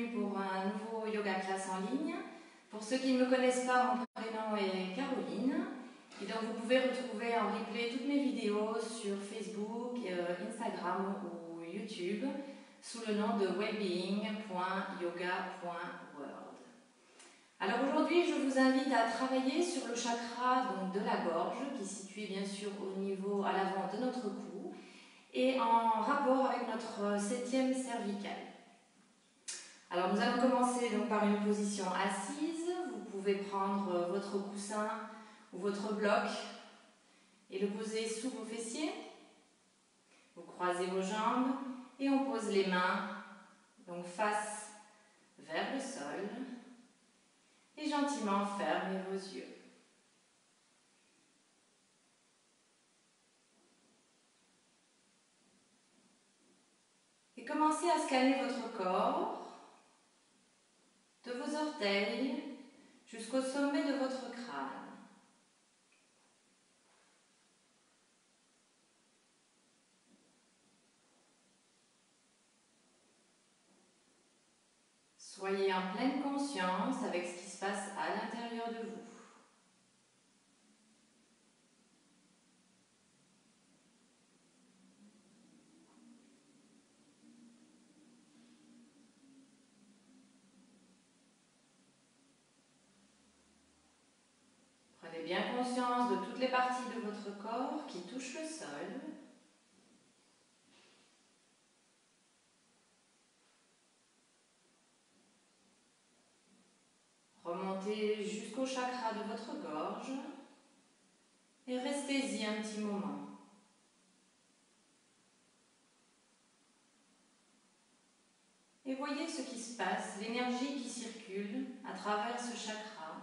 bienvenue pour un nouveau yoga classe en ligne. Pour ceux qui ne me connaissent pas, mon prénom est Caroline. Et donc vous pouvez retrouver en replay toutes mes vidéos sur Facebook, Instagram ou YouTube sous le nom de wellbeing.yoga.world. Alors aujourd'hui, je vous invite à travailler sur le chakra donc, de la gorge, qui est situé bien sûr au niveau à l'avant de notre cou, et en rapport avec notre septième cervicale. Alors nous allons commencer donc par une position assise. Vous pouvez prendre votre coussin ou votre bloc et le poser sous vos fessiers. Vous croisez vos jambes et on pose les mains donc face vers le sol et gentiment fermez vos yeux. Et commencez à scanner votre corps, de vos orteils jusqu'au sommet de votre crâne. Soyez en pleine conscience avec ce qui se passe à l'intérieur de vous. Prenez bien conscience de toutes les parties de votre corps qui touchent le sol. Remontez jusqu'au chakra de votre gorge et restez-y un petit moment. Et voyez ce qui se passe, l'énergie qui circule à travers ce chakra,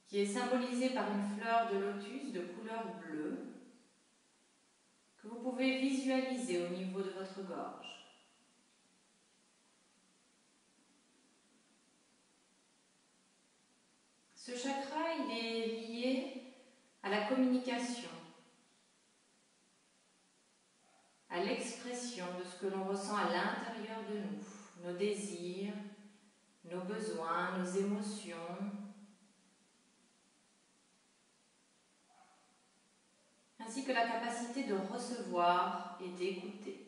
qui est symbolisé par une fleur de lotus de couleur bleue, que vous pouvez visualiser au niveau de votre gorge. Ce chakra, il est lié à la communication, à l'expression de ce que l'on ressent à l'intérieur de nous, nos désirs, nos besoins, nos émotions, ainsi que la capacité de recevoir et d'écouter.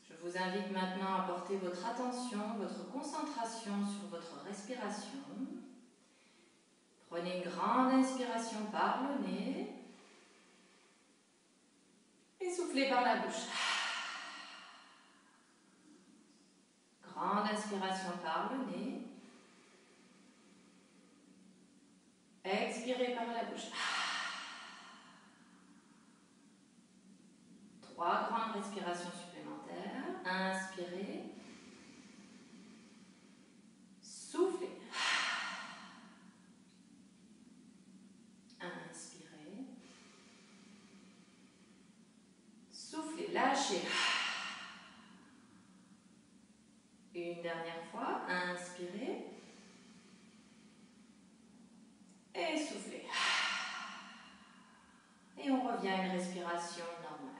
Je vous invite maintenant à porter votre attention, votre concentration sur votre respiration. Prenez une grande inspiration par le nez et soufflez par la bouche. Grande inspiration par le nez. Expirez par la bouche. 3 grandes respirations supplémentaires. Inspirez. Soufflez. Inspirez. Soufflez. Lâchez. Une dernière fois. Inspirez. Et soufflez. Et on revient à une respiration normale.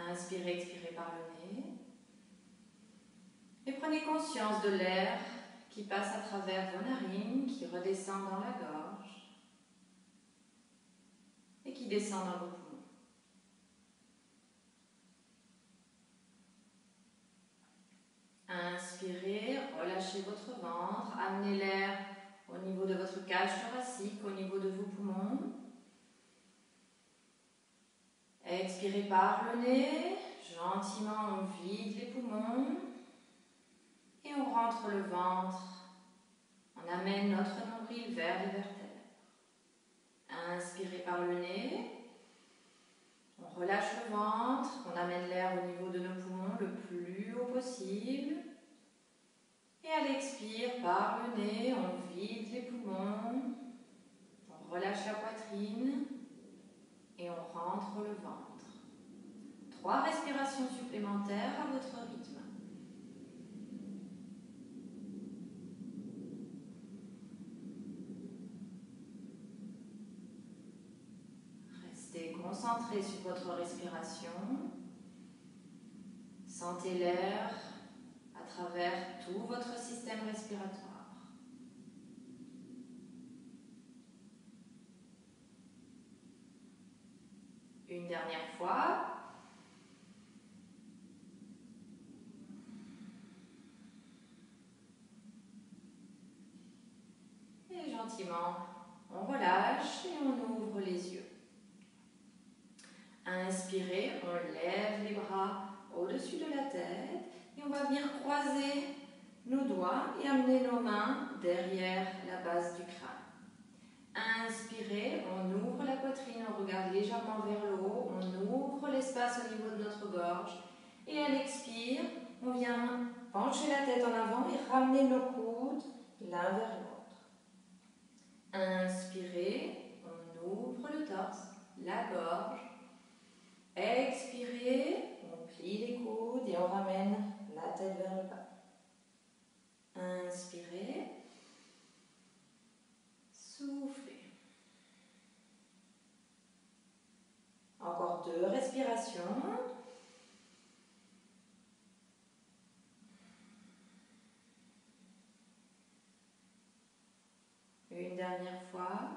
Inspirez, expirez par le nez. Et prenez conscience de l'air qui passe à travers vos narines, qui redescend dans la gorge et qui descend dans vos poumons. Inspirez, relâchez votre ventre, amenez l'air au niveau de votre cage thoracique, au niveau de vos poumons. Expirez par le nez, gentiment on vide les poumons et on rentre le ventre. On amène notre nombril vers les vertèbres. Inspirez par le nez, on relâche le ventre, on amène l'air au niveau de nos poumons le plus haut possible. Et à l'expire par le nez, on vide les poumons, on relâche la poitrine. et on rentre le ventre. 3 respirations supplémentaires à votre rythme. Restez concentré sur votre respiration. Sentez l'air à travers tout votre système respiratoire. Une dernière fois. Et gentiment, on relâche et on ouvre les yeux. Inspirez, on lève les bras au-dessus de la tête et on va venir croiser nos doigts et amener nos mains derrière la base du crâne. Inspirez, on ouvre la poitrine, on regarde légèrement vers le haut, on ouvre l'espace au niveau de notre gorge. Et à l'expire, on vient pencher la tête en avant et ramener nos coudes l'un vers l'autre. Inspirez, on ouvre le torse, la gorge. Expirez, on plie les coudes et on ramène la tête vers le bas. Inspirez. Soufflez. Encore 2 respirations. Une dernière fois.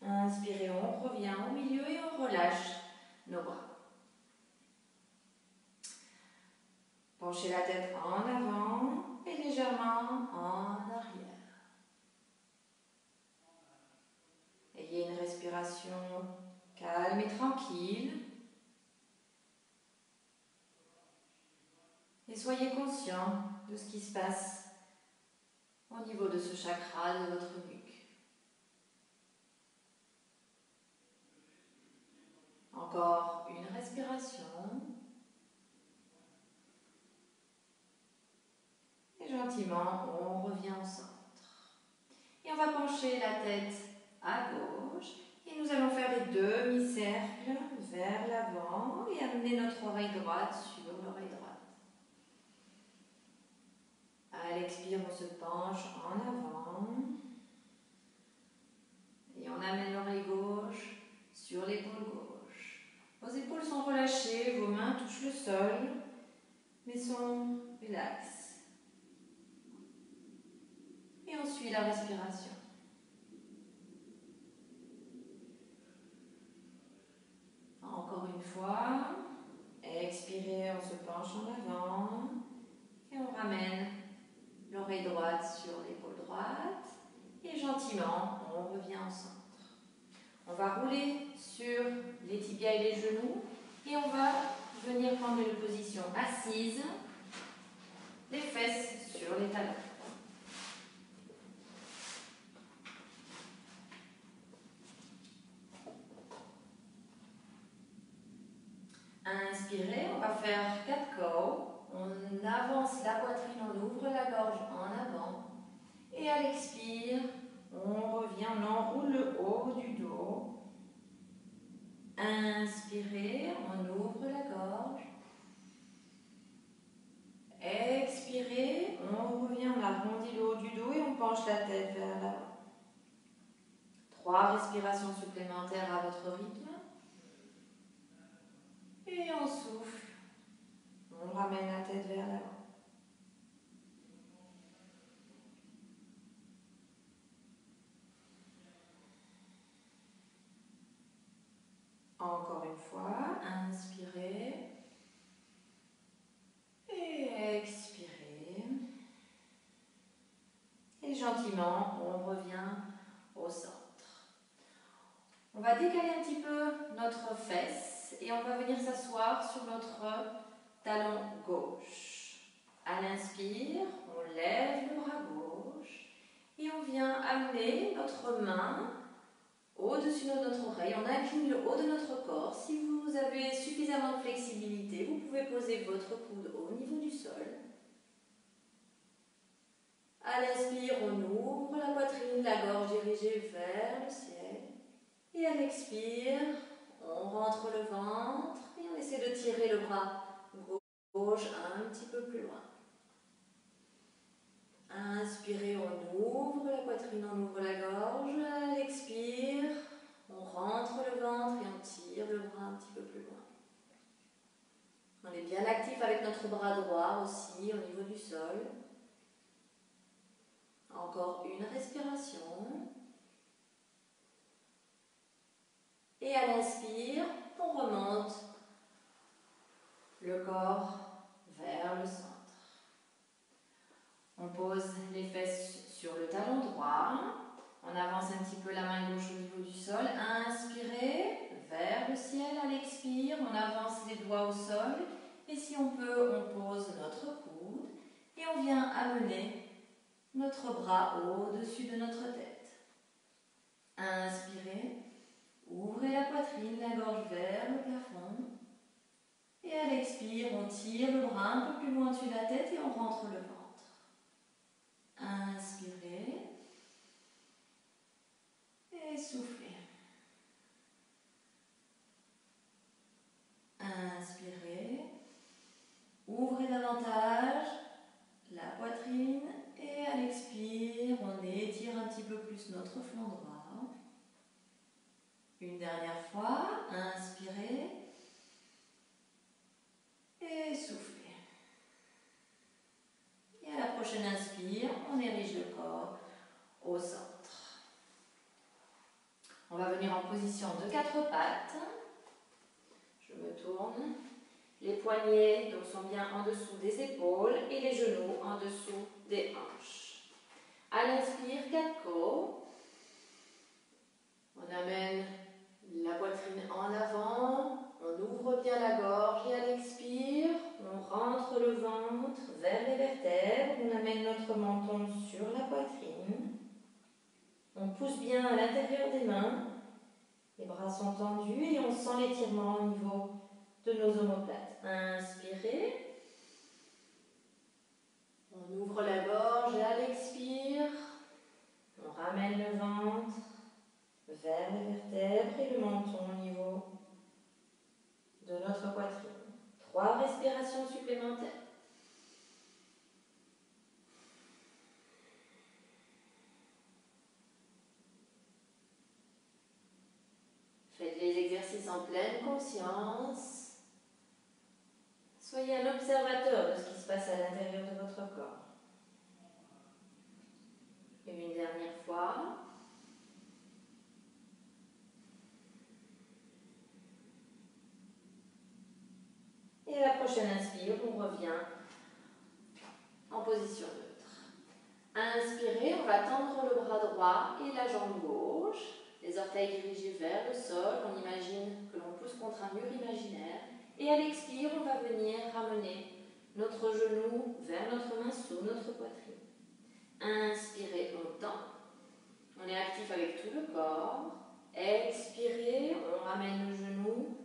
Inspirez, on revient au milieu et on relâche nos bras. Penchez la tête en avant et légèrement en arrière. Ayez une respiration calme et tranquille. Et soyez conscient de ce qui se passe au niveau de ce chakra de votre nuque. Encore une respiration. Et gentiment, on revient au centre. Et on va pencher la tête à gauche. Et nous allons faire des demi-cercles vers l'avant et amener notre oreille droite sur l'oreille droite. À l'expire, on se penche en avant. Et on amène l'oreille gauche sur l'épaule gauche. Vos épaules sont relâchées, vos mains touchent le sol, mais sont relaxes. Et on suit la respiration. Encore une fois, expirez, on se penche en avant et on ramène l'oreille droite sur l'épaule droite et gentiment, on revient au centre. On va rouler sur les tibias et les genoux et on va venir prendre une position assise, les fesses sur les talons. Inspirez, on va faire 4 cows. On avance la poitrine, on ouvre la gorge en avant. Et à l'expire, on revient, on enroule le haut du dos. Inspirez, on ouvre la gorge. Expirez, on revient, on arrondit le haut du dos et on penche la tête vers l'avant. 3 respirations supplémentaires à votre rythme. Et on souffle. On ramène la tête vers l'avant. Encore une fois, inspirez. Et expirez. Et gentiment, on revient au centre. On va décaler un petit peu notre fesse et on va venir s'asseoir sur notre talon gauche. À l'inspire, on lève le bras gauche et on vient amener notre main au-dessus de notre oreille. On incline le haut de notre corps. Si vous avez suffisamment de flexibilité, vous pouvez poser votre coude au niveau du sol. À l'inspire, on ouvre la poitrine, la gorge dirigée vers le ciel. Et à l'expire, on rentre le ventre et on essaie de tirer le bras gauche un petit peu plus loin. Inspirez, on ouvre la poitrine, on ouvre la gorge. À l'expire, on rentre le ventre et on tire le bras un petit peu plus loin. On est bien actif avec notre bras droit aussi au niveau du sol. Encore une respiration. Et à l'inspire, on remonte le corps vers le centre. On pose les fesses sur le talon droit. On avance un petit peu la main gauche au niveau du sol. Inspirez vers le ciel. À l'expire, on avance les doigts au sol. Et si on peut, on pose notre coude. Et on vient amener notre bras au-dessus de notre tête. Inspirez. Ouvrez la poitrine, la gorge vers le plafond. Et à l'expire, on tire le bras un peu plus loin dessus de la tête et on rentre le ventre. Inspirez. Et soufflez. Inspirez. Ouvrez davantage la poitrine. Et à l'expire, on étire un petit peu plus notre flanc droit. Une dernière fois. Inspirez. Et soufflez. Et à la prochaine inspire, on érige le corps au centre. On va venir en position de 4 pattes. Je me tourne. Les poignets donc, sont bien en dessous des épaules et les genoux en dessous des hanches. À l'inspire, 4 côtes. On amène la poitrine en avant. On ouvre bien la gorge et à l'expire, on rentre le ventre vers les vertèbres. On amène notre menton sur la poitrine. On pousse bien à l'intérieur des mains. Les bras sont tendus et on sent l'étirement au niveau de nos omoplates. Inspirez. On ouvre la gorge et à l'expire, on ramène le ventre vers les vertèbres et le menton au niveau de notre poitrine. 3 respirations supplémentaires. Faites les exercices en pleine conscience. Soyez un observateur de ce qui se passe à l'intérieur de votre corps. Et une dernière fois. Et à la prochaine inspire, on revient en position neutre. Inspirez, on va tendre le bras droit et la jambe gauche. Les orteils dirigés vers le sol. On imagine que l'on pousse contre un mur imaginaire. Et à l'expire, on va venir ramener notre genou vers notre main sous notre poitrine. Inspirez, on tend. On est actif avec tout le corps. Expirez, on ramène le genou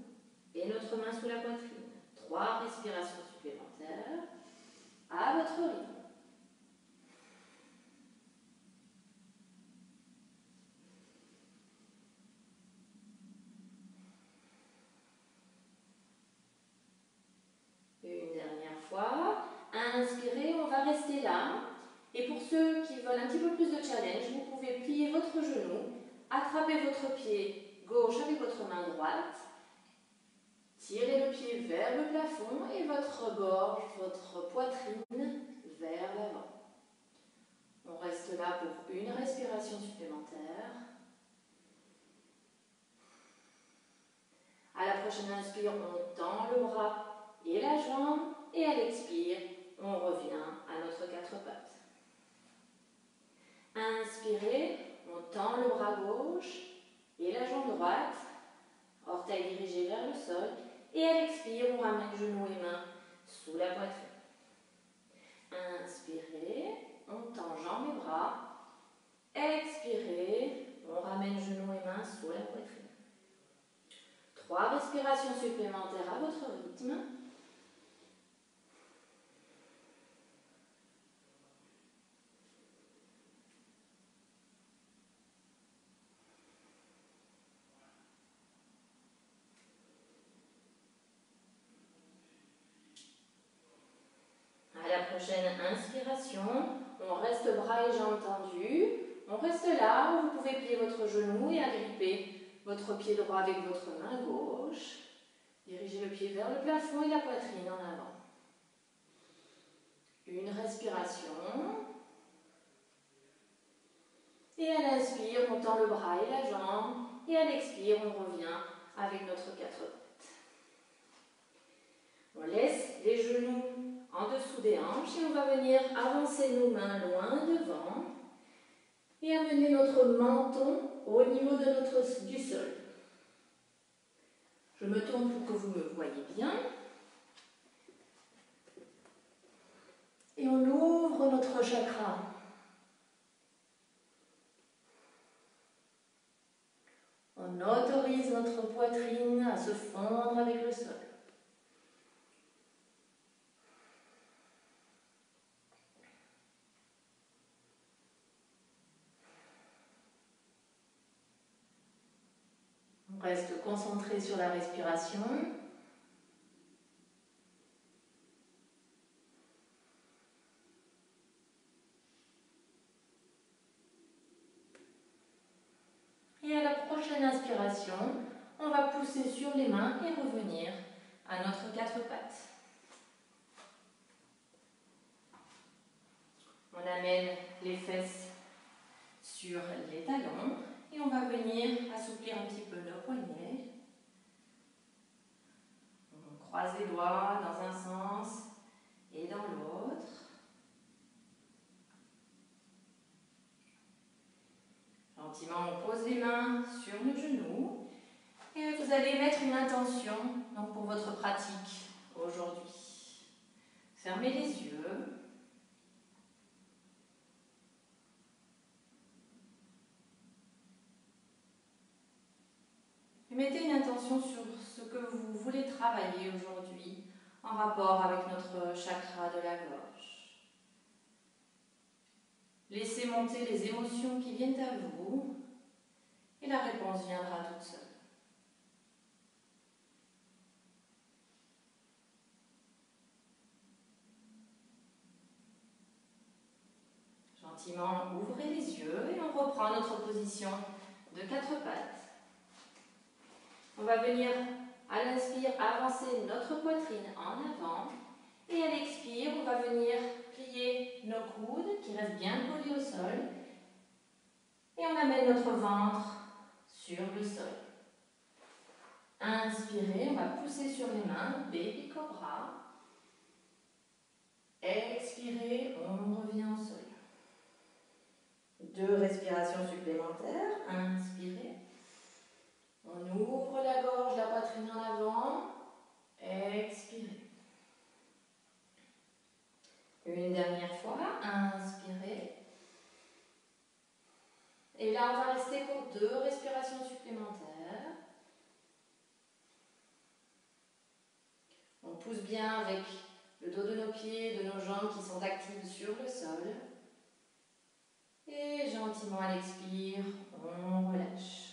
et notre main sous la poitrine. 3 respirations supplémentaires à votre rythme. Une dernière fois. Inspirez, on va rester là. Et pour ceux qui veulent un petit peu plus de challenge, vous pouvez plier votre genou, attraper votre pied gauche avec votre main droite, tirer le pied vers le plafond et votre gorge, votre poitrine vers l'avant. On reste là pour une respiration supplémentaire. À la prochaine inspire, on tend le bras et la jambe. Et à l'expire, on revient à notre 4 pattes. Inspirez, on tend le bras gauche et la jambe droite. Orteils dirigés vers le sol. Et à l'expire, on ramène genoux et mains sous la poitrine. Inspirez, on tend jambes et bras. Expirez, on ramène genoux et mains sous la poitrine. 3 respirations supplémentaires à votre rythme. prochaine inspiration, on reste bras et jambes tendus. On reste là, vous pouvez plier votre genou et agripper votre pied droit avec votre main gauche. Dirigez le pied vers le plafond et la poitrine en avant. Une respiration. Et à l'inspire, on tend le bras et la jambe. Et à l'expire, on revient avec notre 4 pattes. On laisse les genoux en dessous des hanches et on va venir avancer nos mains loin devant et amener notre menton au niveau de du sol. Je me tourne pour que vous me voyez bien. Et on ouvre notre chakra. On autorise notre poitrine à se fondre avec le sol. On reste concentré sur la respiration. Et à la prochaine inspiration, on va pousser sur les mains et revenir à notre 4 pattes. On amène les fesses sur les talons et on va venir assouplir un petit peu nos poignets. On croise les doigts dans un sens et dans l'autre. Gentiment, on pose les mains sur nos genoux et vous allez mettre une intention donc, pour votre pratique aujourd'hui. Fermez les yeux. Et mettez une intention sur ce que vous voulez travailler aujourd'hui en rapport avec notre chakra de la gorge. Laissez monter les émotions qui viennent à vous et la réponse viendra toute seule. Gentiment, ouvrez les yeux et on reprend notre position de 4 pattes. On va venir à l'inspire avancer notre poitrine en avant et à l'expire, on va venir plier nos coudes qui restent bien collés au sol et on amène notre ventre sur le sol. Inspirez, on va pousser sur les mains, baby cobra. Expirez, on revient au sol. 2 respirations supplémentaires. Inspirez. On ouvre la gorge, la poitrine en avant. Expirez. Une dernière fois. Inspirez. Et là, on va rester pour 2 respirations supplémentaires. On pousse bien avec le dos de nos pieds, de nos jambes qui sont actives sur le sol. Et gentiment à l'expire, on relâche.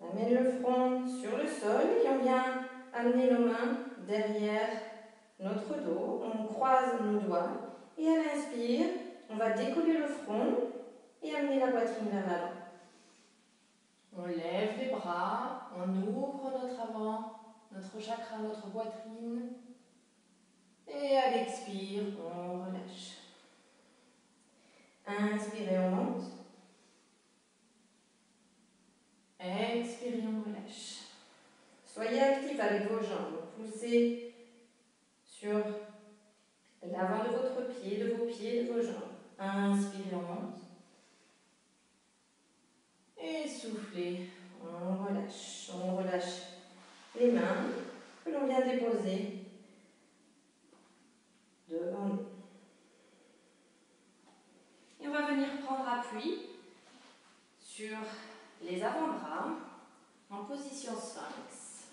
On amène le front sur le sol et on vient amener nos mains derrière notre dos. On croise nos doigts et à l'inspire, on va décoller le front et amener la poitrine vers l'avant. On lève les bras, on ouvre notre avant, notre chakra, notre poitrine. Et à l'expire, on relâche. Inspirez, on monte. Expirez, on relâche. Soyez actifs avec vos jambes. Poussez sur l'avant de votre pied, de vos pieds, de vos jambes. Inspirez, on monte. Et soufflez, on relâche. On relâche les mains que l'on vient déposer devant nous. Et on va venir prendre appui sur les avant-bras en position sphinx.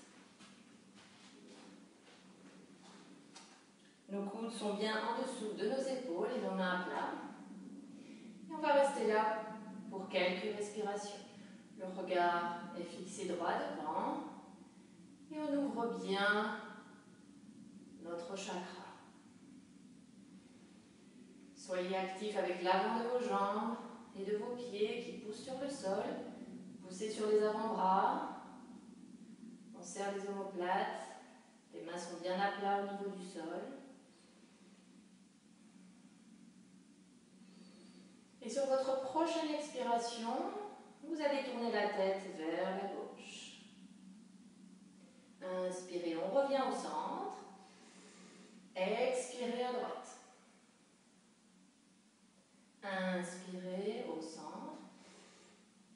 Nos coudes sont bien en dessous de nos épaules et nos mains à plat. Et on va rester là pour quelques respirations. Le regard est fixé droit devant et on ouvre bien notre chakra. Soyez actifs avec l'avant de vos jambes et de vos pieds qui poussent sur le sol. Poussez sur les avant-bras. On serre les omoplates. Les mains sont bien à plat au niveau du sol. Et sur votre prochaine expiration, vous allez tourner la tête vers la gauche. Inspirez, on revient au centre. Expirez à droite. Inspirez au centre.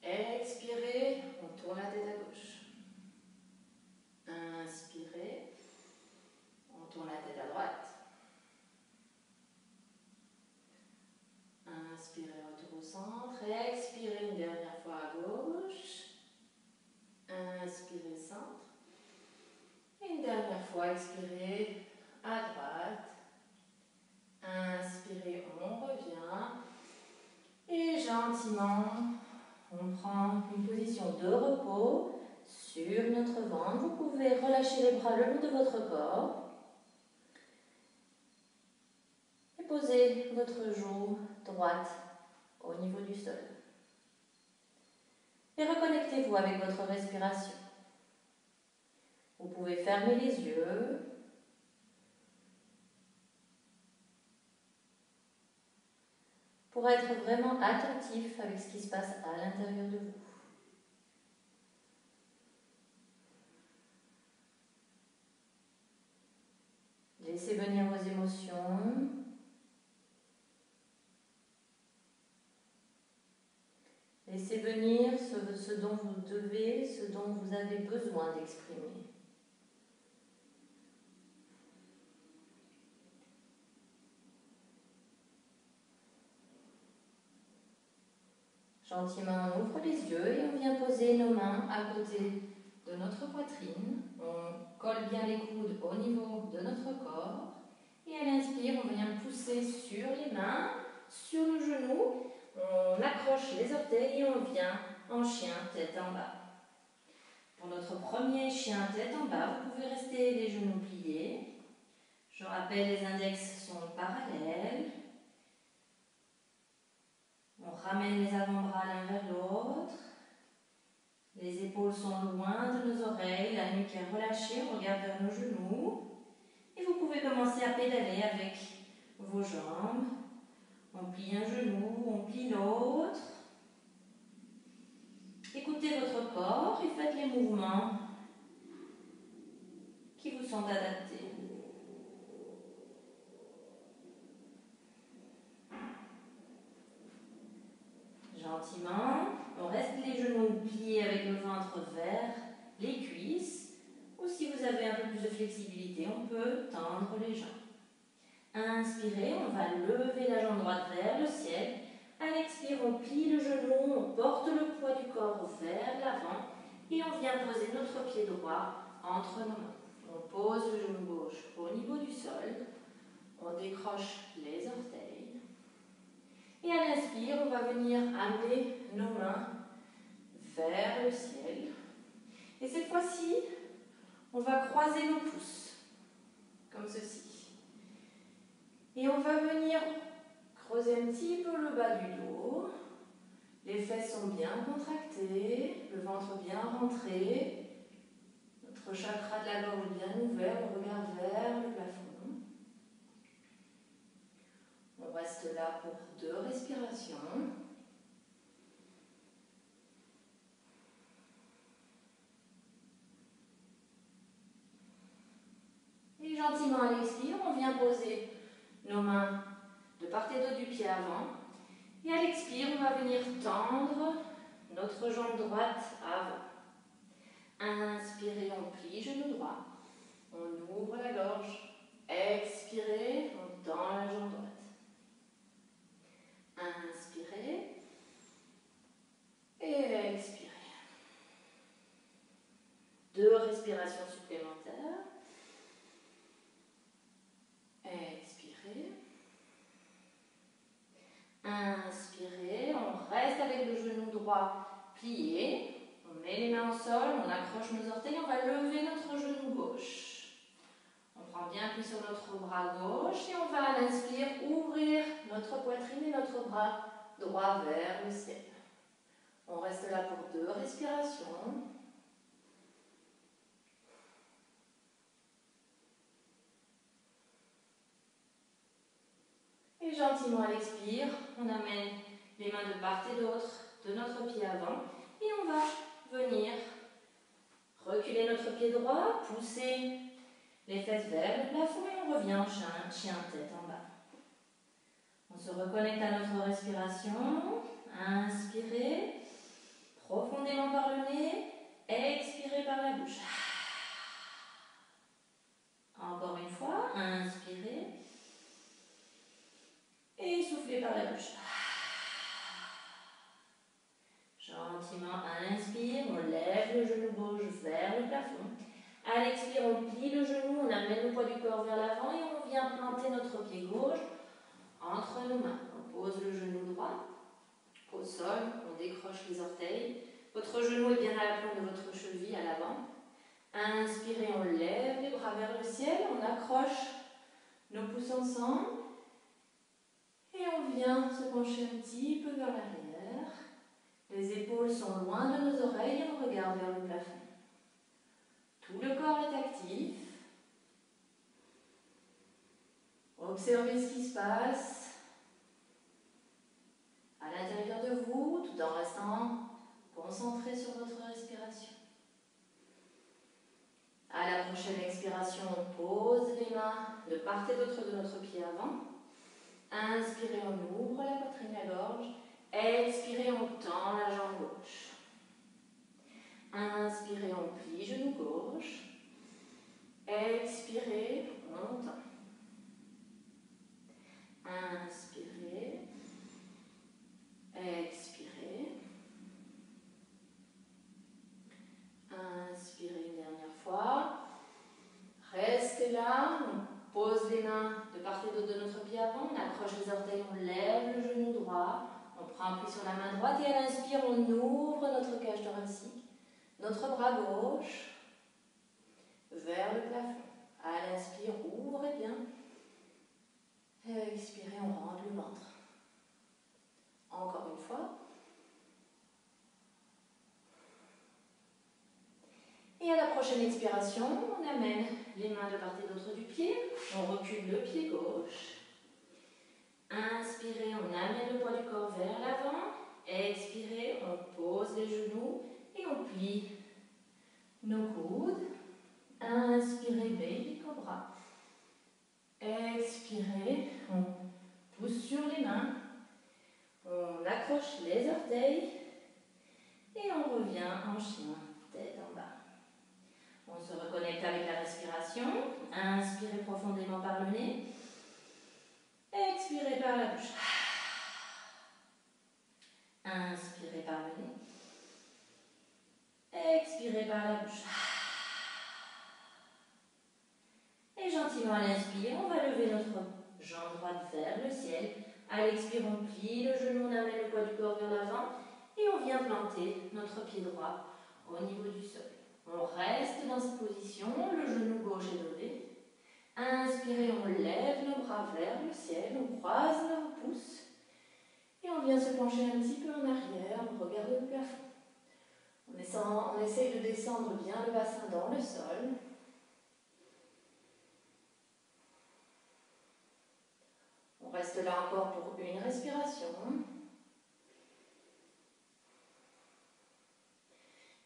Expirez, on tourne la tête à gauche. Inspirez, on tourne la tête à droite. Inspirez, retour au centre. Expirez une dernière fois à gauche. Inspirez, centre. Et une dernière fois, expirez à droite. Inspirez, on revient. Et gentiment, on prend une position de repos sur notre ventre. Vous pouvez relâcher les bras le long de votre corps. Et posez votre joue droite au niveau du sol. Et reconnectez-vous avec votre respiration. Vous pouvez fermer les yeux. Pour être vraiment attentif avec ce qui se passe à l'intérieur de vous. Laissez venir vos émotions. Laissez venir ce dont vous devez, ce dont vous avez besoin d'exprimer. Gentiment, on ouvre les yeux et on vient poser nos mains à côté de notre poitrine. On colle bien les coudes au niveau de notre corps. Et à l'inspire, on vient pousser sur les mains, sur nos genoux. On accroche les orteils et on vient en chien tête en bas. Pour notre premier chien tête en bas, vous pouvez rester les genoux pliés. Je rappelle, les index sont parallèles. On ramène les avant-bras l'un vers l'autre. Les épaules sont loin de nos oreilles, la nuque est relâchée, on regarde vers nos genoux. Et vous pouvez commencer à pédaler avec vos jambes. On plie un genou, on plie l'autre. Écoutez votre corps et faites les mouvements qui vous sont adaptés. Gentiment, on reste les genoux pliés avec le ventre vers les cuisses. Ou si vous avez un peu plus de flexibilité, on peut tendre les jambes. Inspirez, on va lever la jambe droite vers le ciel. À l'expire, on plie le genou, on porte le poids du corps vers l'avant et on vient poser notre pied droit entre nos mains. On pose le genou gauche au niveau du sol, on décroche les orteils et à l'inspire, on va venir amener nos mains vers le ciel. Et cette fois-ci, on va croiser nos pouces, comme ceci. Et on va venir creuser un petit peu le bas du dos. Les fesses sont bien contractées, le ventre bien rentré. Notre chakra de la gorge bien ouvert, on regarde vers le plafond. On reste là pour 2 respirations. Et gentiment à l'expire, on vient poser nos mains de part et d'autre du pied avant. Et à l'expire, on va venir tendre notre jambe droite avant. Inspirez, on plie genou droit. On ouvre la gorge. Expirez, on tend la jambe droite. Inspirez. Et expirez. 2 respirations supplémentaires. Expirez. Inspirez, on reste avec le genou droit plié. On met les mains au sol, on accroche nos orteils, on va lever notre genou gauche. On prend bien appui sur notre bras gauche et on va à l'inspire ouvrir notre poitrine et notre bras droit vers le ciel. On reste là pour 2 respirations. Et gentiment à l'expire, on amène les mains de part et d'autre de notre pied avant et on va venir reculer notre pied droit, pousser les fesses vers le plafond et on revient en chien tête en bas. On se reconnecte à notre respiration. Inspirez profondément par le nez, expirez par la bouche. Encore une fois, inspirez et soufflez par la bouche. Gentiment à l'inspire, on lève le genou gauche vers le plafond. À l'expire, on plie le genou, on amène le poids du corps vers l'avant et on vient planter notre pied gauche entre nos mains. On pose le genou droit au sol, on décroche les orteils. Votre genou est bien à l'aplomb de votre cheville à l'avant. Inspirez, on lève les bras vers le ciel, on accroche nos pouces ensemble et on vient se pencher un petit peu vers l'arrière. Les épaules sont loin de nos oreilles et on regarde vers le plafond. Tout le corps est actif. Observez ce qui se passe à l'intérieur de vous, tout en restant concentré sur votre respiration. À la prochaine expiration, on pose les mains de part et d'autre de notre pied avant. Inspirez, on ouvre la poitrine, la gorge. Expirez, on tend la jambe gauche. Inspirez, on plie genou gauche. Expirez, on tend. Inspirez. Expirez. Inspirez une dernière fois. Restez là. On pose les mains de part et d'autre de notre pied avant. On accroche les orteils, on lève le genou droit. On prend appui sur la main droite et à l'inspire, on ouvre notre cage thoracique. Notre bras gauche vers le plafond. À l'inspire, ouvrez bien. Expirez, on rentre le ventre. Encore une fois. Et à la prochaine expiration, on amène les mains de part et d'autre du pied. On recule le pied gauche. Inspirez, on amène le poids du corps vers l'avant. Expirez, on pose les genoux et on plie nos coudes. Inspirez, baby cobra. Expirez, on pousse sur les mains. On accroche les orteils et on revient en chien, tête en bas. On se reconnecte avec la respiration. Inspirez profondément par le nez. Expirez par la bouche. Inspirez par le nez. Expirez par la bouche. Et gentiment à l'inspire, on va lever notre jambe droite vers le ciel. À l'expire, on plie le genou, on amène le poids du corps vers l'avant et on vient planter notre pied droit au niveau du sol. On reste dans cette position, le genou gauche est levé. Inspirez, on lève nos bras vers le ciel, on croise nos pouces et on vient se pencher un petit peu en arrière, on regarde le plafond. On essaye de descendre bien le bassin dans le sol. On reste là encore pour une respiration.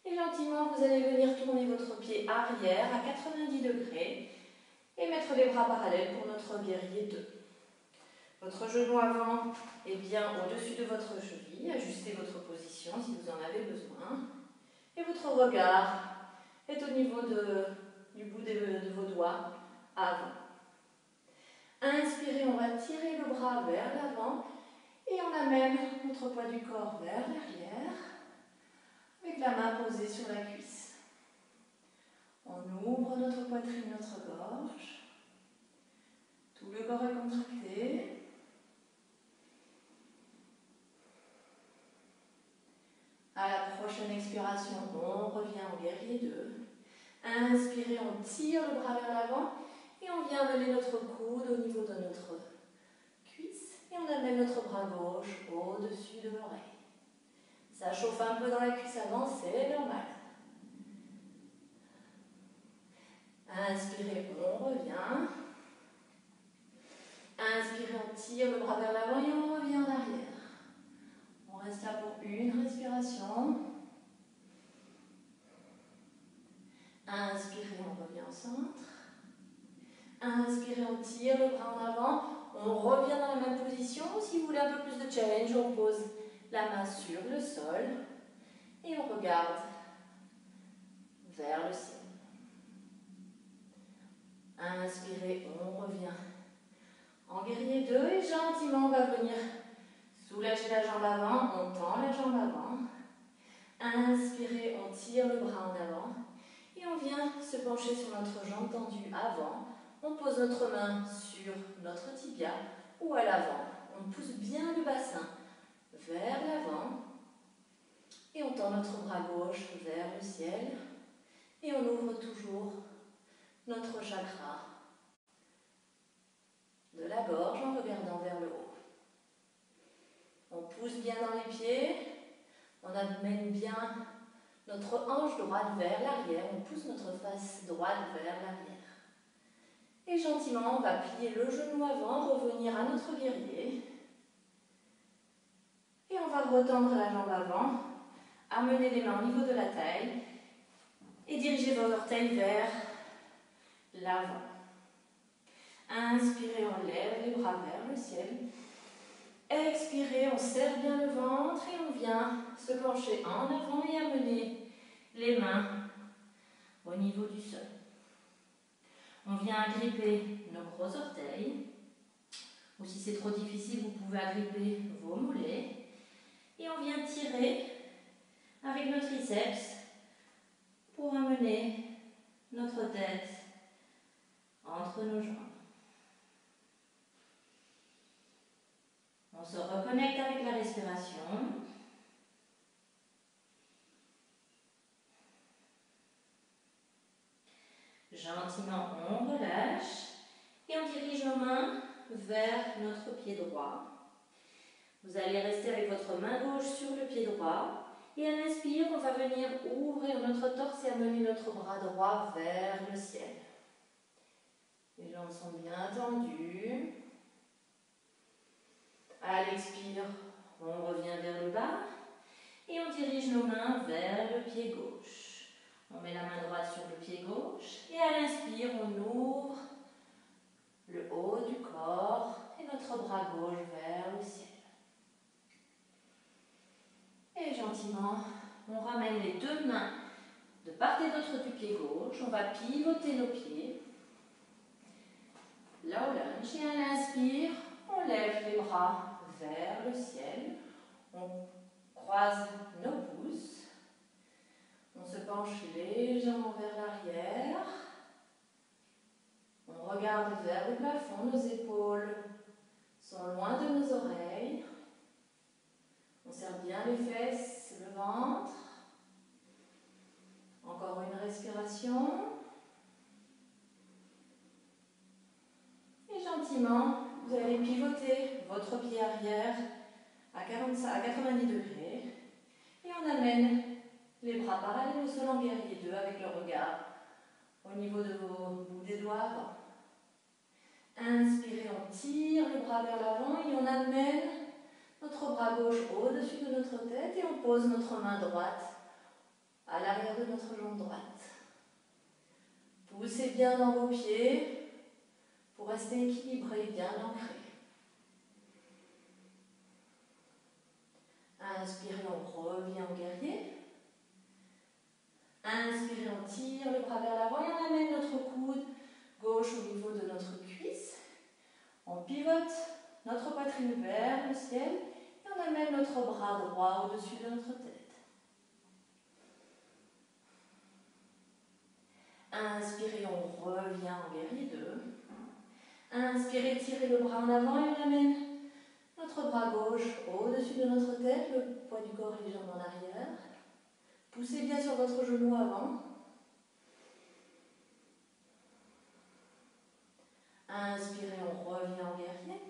Et gentiment, vous allez venir tourner votre pied arrière à 90 degrés et mettre les bras parallèles pour notre guerrier 2. Votre genou avant est bien au-dessus de votre cheville. Ajustez votre position si vous en avez besoin. Et votre regard est au niveau du bout de vos doigts avant. Inspirez, on va tirer le bras vers l'avant et on amène notre poids du corps vers l'arrière avec la main posée sur la cuisse. On ouvre notre poitrine, notre gorge. Tout le corps est contracté. À la prochaine expiration, on revient au guerrier 2. Inspirez, on tire le bras vers l'avant et Et on vient amener notre coude au niveau de notre cuisse. Et on amène notre bras gauche au-dessus de l'oreille. Ça chauffe un peu dans la cuisse avant, c'est normal. Inspirez, on revient. Inspirez, on tire le bras vers l'avant et on revient en arrière. On reste là pour une respiration. Inspirez, on revient au centre. Inspirez, on tire le bras en avant. On revient dans la même position. Si vous voulez un peu plus de challenge, on pose la main sur le sol et on regarde vers le ciel. Inspirez, on revient en guerrier 2 et gentiment on va venir soulager la jambe avant, on tend la jambe avant. Inspirez, on tire le bras en avant et on vient se pencher sur notre jambe tendue avant. On pose notre main sur notre tibia ou à l'avant. On pousse bien le bassin vers l'avant et on tend notre bras gauche vers le ciel et on ouvre toujours notre chakra de la gorge en regardant vers le haut. On pousse bien dans les pieds, on amène bien notre hanche droite vers l'arrière, on pousse notre face droite vers l'arrière. Et gentiment, on va plier le genou avant, revenir à notre guerrier. Et on va retendre la jambe avant, amener les mains au niveau de la taille et diriger vos orteils vers l'avant. Inspirez, on lève les bras vers le ciel. Expirez, on serre bien le ventre et on vient se pencher en avant et amener les mains au niveau du sol. On vient agripper nos gros orteils. Ou si c'est trop difficile, vous pouvez agripper vos mollets. Et on vient tirer avec nos triceps pour amener notre tête entre nos jambes. On se reconnecte avec la respiration. Gentiment, on relâche et on dirige nos mains vers notre pied droit. Vous allez rester avec votre main gauche sur le pied droit. Et à l'inspire, on va venir ouvrir notre torse et amener notre bras droit vers le ciel. Les jambes sont bien tendues. À l'expire, on revient vers le bas et on dirige nos mains vers le pied gauche. On met la main droite sur le pied gauche et à l'inspire, on ouvre le haut du corps et notre bras gauche vers le ciel. Et gentiment, on ramène les deux mains de part et d'autre du pied gauche. On va pivoter nos pieds. Low lunge. Et à l'inspire, on lève les bras vers le ciel. On croise nos pouces. On se penche légèrement vers l'arrière. On regarde vers le plafond. Nos épaules sont loin de nos oreilles. On serre bien les fesses, le ventre. Encore une respiration. Et gentiment, vous allez pivoter votre pied arrière à 90 degrés. Et on amène les bras parallèles au sol en guerrier 2 avec le regard au niveau de vos bouts des doigts avant. Inspirez, on tire le bras vers l'avant et on amène notre bras gauche au-dessus de notre tête et on pose notre main droite à l'arrière de notre jambe droite. Poussez bien dans vos pieds pour rester équilibré, bien ancré. Inspirez, on revient en guerrier. Inspirez, on tire le bras vers l'avant et on amène notre coude gauche au niveau de notre cuisse. On pivote notre poitrine vers le ciel et on amène notre bras droit au-dessus de notre tête. Inspirez, on revient en guerrier 2. Inspirez, tirez le bras en avant et on amène notre bras gauche au-dessus de notre tête, le poids du corps légèrement en arrière. Poussez bien sur votre genou avant. Inspirez, on revient en guerrier.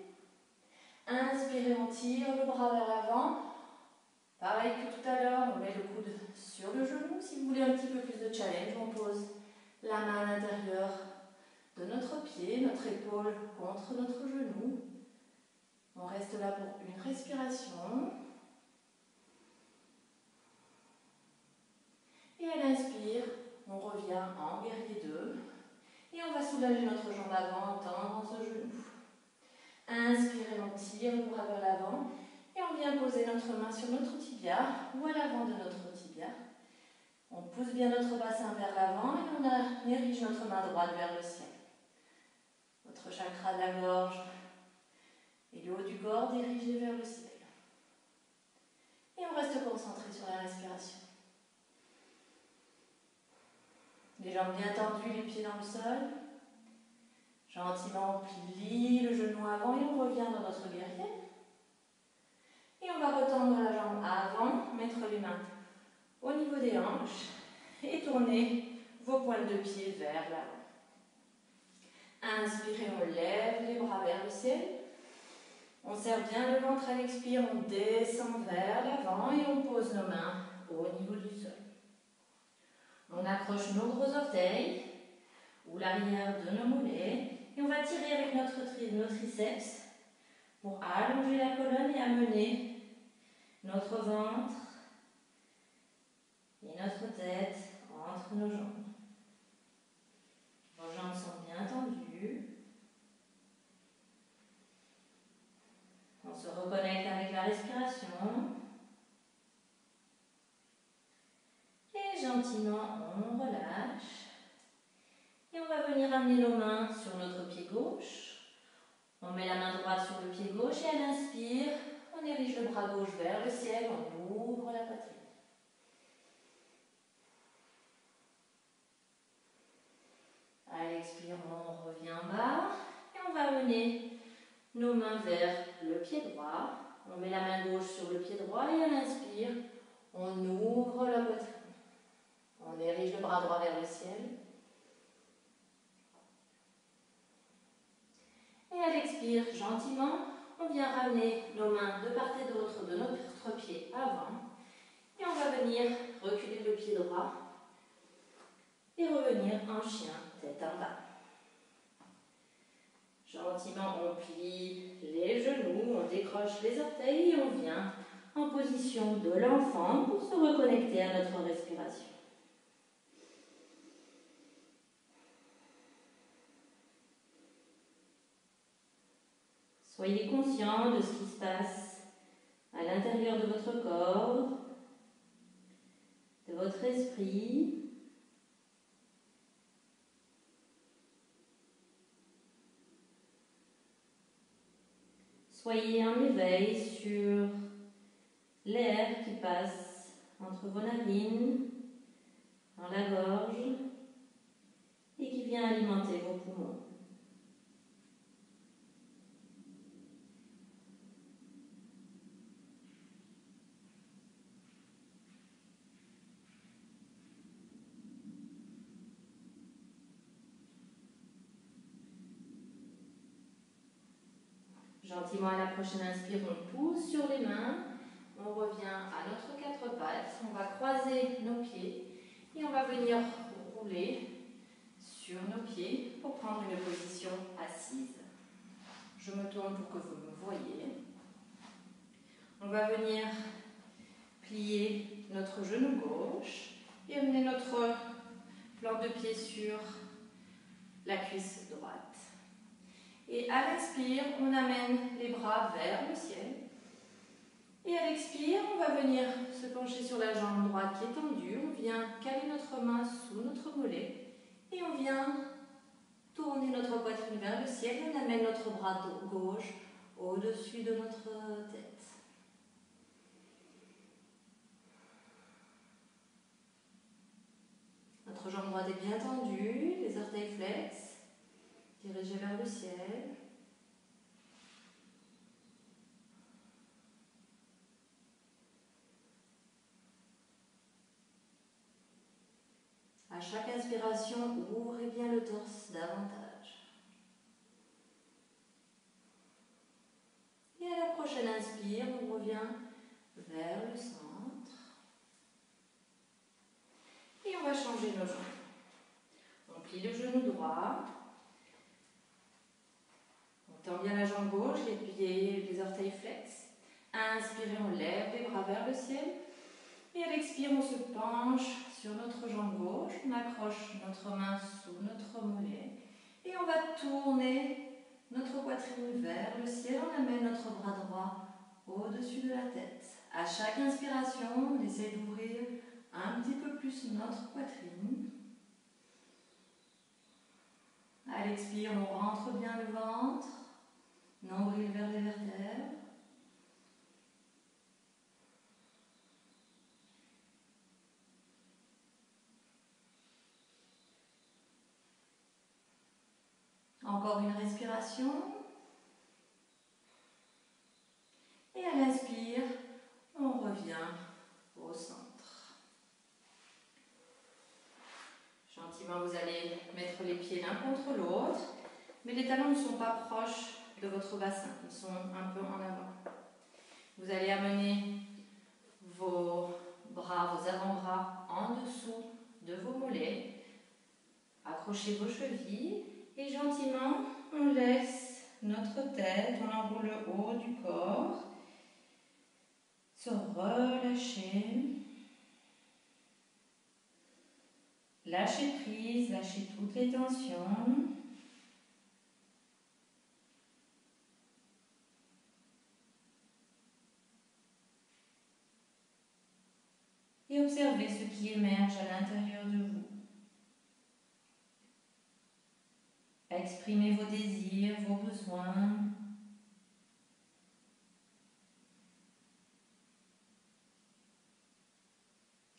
Inspirez, on tire le bras vers l'avant. Pareil que tout à l'heure, on met le coude sur le genou. Si vous voulez un petit peu plus de challenge, on pose la main à l'intérieur de notre pied, notre épaule contre notre genou. On reste là pour une respiration. Et à l'inspire, on revient en guerrier 2. Et on va soulager notre jambe avant, tendre ce genou. Inspirez, on tire le bras vers l'avant. Et on vient poser notre main sur notre tibia ou à l'avant de notre tibia. On pousse bien notre bassin vers l'avant et on érige notre main droite vers le ciel. Notre chakra de la gorge et le haut du corps dirigé vers le ciel. Et on reste concentré sur la respiration. Les jambes bien tendues, les pieds dans le sol. Gentiment, on plie le genou avant et on revient dans notre guerrier. Et on va retendre la jambe avant, mettre les mains au niveau des hanches et tourner vos pointes de pied vers l'avant. Inspirez, on lève les bras vers le ciel. On serre bien le ventre à l'expire, on descend vers l'avant et on pose nos mains au niveau du sol. On accroche nos gros orteils ou l'arrière de nos mollets et on va tirer avec nos triceps pour allonger la colonne et amener notre ventre et notre tête entre nos jambes. Vos jambes sont bien tendues. On se reconnecte avec la respiration. Et gentiment, on relâche. Et on va venir amener nos mains sur notre pied gauche. On met la main droite sur le pied gauche et à l'inspire, on érige le bras gauche vers le ciel, on ouvre la poitrine. À l'expire, on revient en bas et on va amener nos mains vers le pied droit. On met la main gauche sur le pied droit et à l'inspire, on ouvre la poitrine. On érige le bras droit vers le ciel. Et à l'expire, gentiment, on vient ramener nos mains de part et d'autre de notre pied avant. Et on va venir reculer le pied droit et revenir en chien, tête en bas. Gentiment, on plie les genoux, on décroche les orteils et on vient en position de l'enfant pour se reconnecter à notre respiration. Soyez conscient de ce qui se passe à l'intérieur de votre corps, de votre esprit. Soyez en éveil sur l'air qui passe entre vos narines, dans la gorge et qui vient alimenter vos poumons. Gentiment, à la prochaine inspire, on pousse sur les mains. On revient à notre quatre pattes. On va croiser nos pieds et on va venir rouler sur nos pieds pour prendre une position assise. Je me tourne pour que vous me voyez. On va venir plier notre genou gauche et amener notre flanc de pied sur la cuisse droite. Et à l'inspire, on amène les bras vers le ciel. Et à l'expire, on va venir se pencher sur la jambe droite qui est tendue. On vient caler notre main sous notre mollet. Et on vient tourner notre poitrine vers le ciel. On amène notre bras gauche au-dessus de notre tête. Notre jambe droite est bien tendue, les orteils flex, dirigés vers le ciel. À chaque inspiration, ouvrez bien le torse davantage. inspire, on revient vers le centre. Et on va changer nos jambes. On plie le genou droit. On tend bien la jambe gauche, les pieds, les orteils flex. Inspirez, on lève les bras vers le ciel. Et à l'expire, on se penche sur notre jambe gauche. On accroche notre main sous notre mollet. Et on va tourner notre poitrine vers le ciel. On amène notre bras droit au-dessus de la tête. À chaque inspiration, on essaie d'ouvrir un petit peu plus notre poitrine. À l'expire, on rentre bien le ventre, nombril vers les vertèbres. Encore une respiration. Et à l'inspire, on revient au centre. Gentiment, vous allez mettre les pieds l'un contre l'autre, mais les talons ne sont pas proches de votre bassin, ils sont un peu en avant. Vous allez amener vos bras, vos avant-bras en dessous de vos mollets. Accrochez vos chevilles et gentiment, on laisse notre tête, on enroule le haut du corps, se relâcher. Lâchez prise, lâchez toutes les tensions. Et observez ce qui émerge à l'intérieur de vous. Exprimez vos désirs, vos besoins.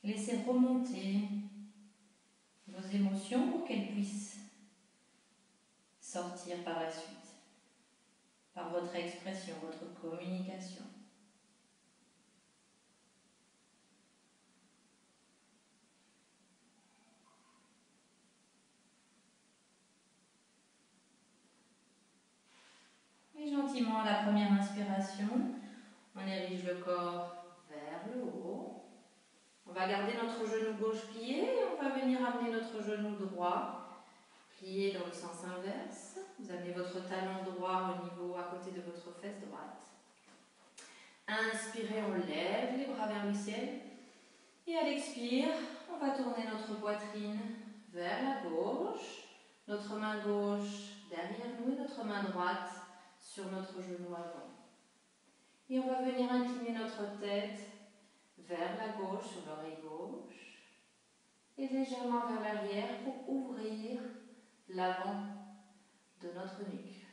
Laissez remonter vos émotions pour qu'elles puissent sortir par la suite, par votre expression, votre communication. Et gentiment, à la première inspiration, on érige le corps vers le haut. On va garder notre genou gauche plié et on va venir amener notre genou droit plié dans le sens inverse. Vous amenez votre talon droit au niveau à côté de votre fesse droite. Inspirez, on lève les bras vers le ciel. Et à l'expire, on va tourner notre poitrine vers la gauche. Notre main gauche derrière nous et notre main droite sur notre genou avant. Et on va venir incliner notre tête vers la gauche, sur l'oreille gauche, et légèrement vers l'arrière pour ouvrir l'avant de notre nuque.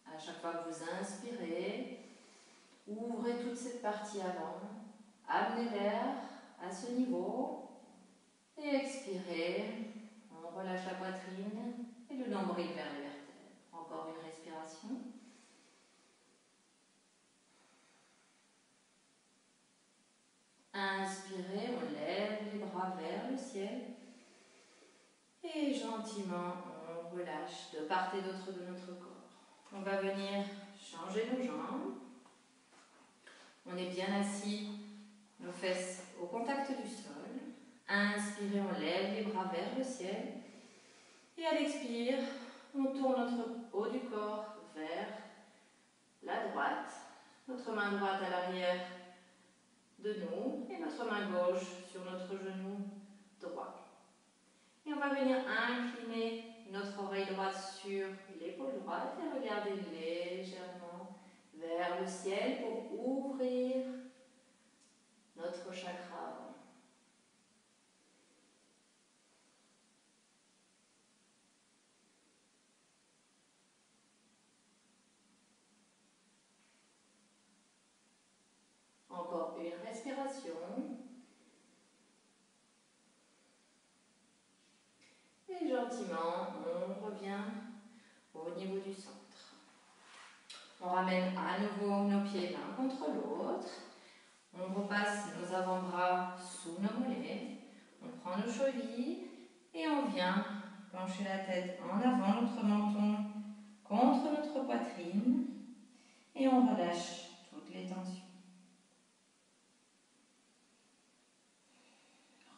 À chaque fois que vous inspirez, ouvrez toute cette partie avant, amenez l'air à ce niveau, et expirez, on relâche la poitrine et le nombril vers les vertèbres. Encore une respiration. Inspirez, on lève les bras vers le ciel et gentiment on relâche de part et d'autre de notre corps. On va venir changer nos jambes. On est bien assis, nos fesses au contact du sol. Inspirez, on lève les bras vers le ciel et à l'expire, on tourne notre haut du corps vers la droite. Notre main droite à l'arrière de nous et notre main gauche sur notre genou droit. Et on va venir incliner notre oreille droite sur l'épaule droite et regarder légèrement vers le ciel pour ouvrir notre chakra avant. Encore une respiration. Et gentiment, on revient au niveau du centre. On ramène à nouveau nos pieds l'un contre l'autre. On repasse nos avant-bras sous nos mollets. On prend nos chevilles et on vient pencher la tête en avant, notre menton contre notre poitrine et on relâche toutes les tensions.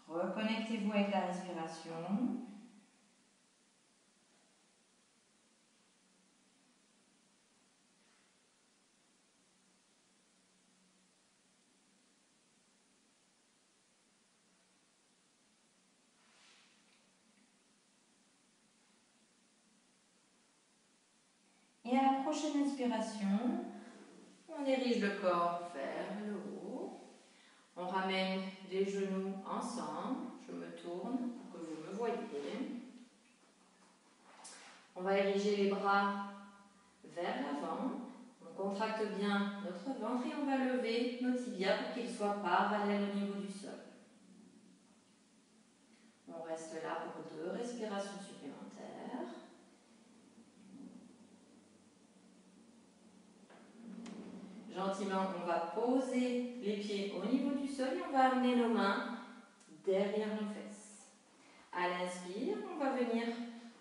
Reconnectez-vous avec la respiration. Et à la prochaine inspiration, on dirige le corps vers le haut. On ramène les genoux ensemble. Je me tourne pour que vous me voyez. On va ériger les bras vers l'avant. On contracte bien notre ventre et on va lever nos tibias pour qu'ils soient parallèles au niveau du sol. On reste là pour 2 respirations supplémentaires. Gentiment, on va poser les pieds au niveau du sol et on va amener nos mains derrière nos fesses. À l'inspire, on va venir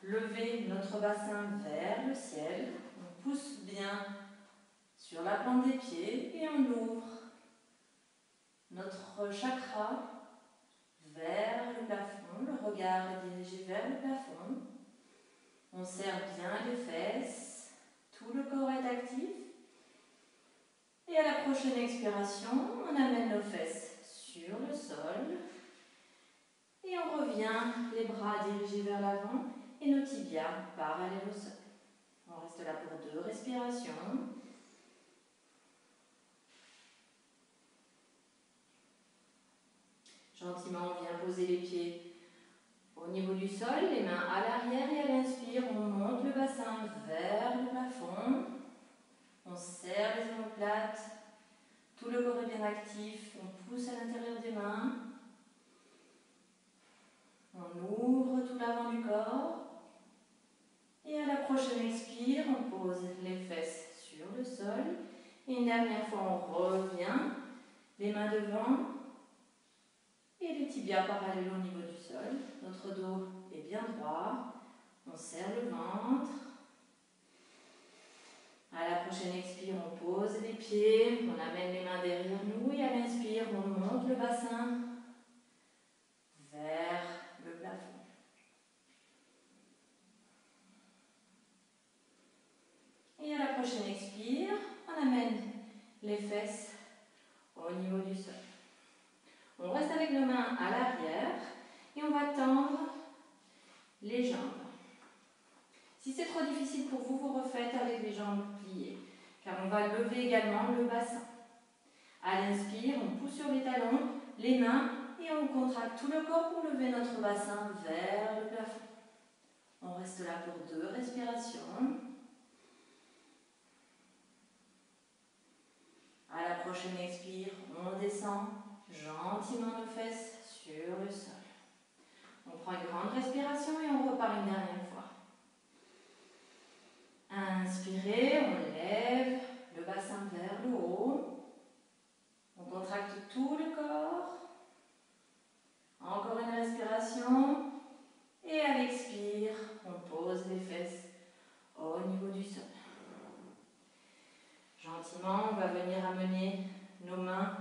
lever notre bassin vers le ciel. On pousse bien sur la plante des pieds et on ouvre notre chakra vers le plafond. Le regard est dirigé vers le plafond. On serre bien les fesses. Tout le corps est actif. Et à la prochaine expiration, on amène nos fesses sur le sol. Et on revient, les bras dirigés vers l'avant et nos tibias parallèles au sol. On reste là pour 2 respirations. Gentiment, on vient poser les pieds au niveau du sol, les mains à l'arrière et à l'inspire, on monte le bassin vers le plafond. On serre les omoplates. Tout le corps est bien actif. On pousse à l'intérieur des mains. On ouvre tout l'avant du corps. Et à la prochaine expire, on pose les fesses sur le sol. Et une dernière fois, on revient. Les mains devant. Et les tibias parallèles au niveau du sol. Notre dos est bien droit. On serre le ventre. À la prochaine expire, on pose les pieds. On amène les mains derrière nous. Et à l'inspire, on monte le bassin vers le plafond. Et à la prochaine expire, on amène les fesses au niveau du sol. On reste avec nos mains à l'arrière et on va tendre les jambes. Si c'est trop difficile pour vous, vous refaites avec les jambes pliées, car on va lever également le bassin. À l'inspire, on pousse sur les talons, les mains et on contracte tout le corps pour lever notre bassin vers le plafond. On reste là pour 2 respirations. À la prochaine expire, on descend gentiment nos fesses sur le sol. On prend une grande respiration et on repart une dernière fois. Inspirez, on lève le bassin vers le haut. On contracte tout le corps. Encore une respiration. Et à l'expire, on pose les fesses au niveau du sol. Gentiment, on va venir amener nos mains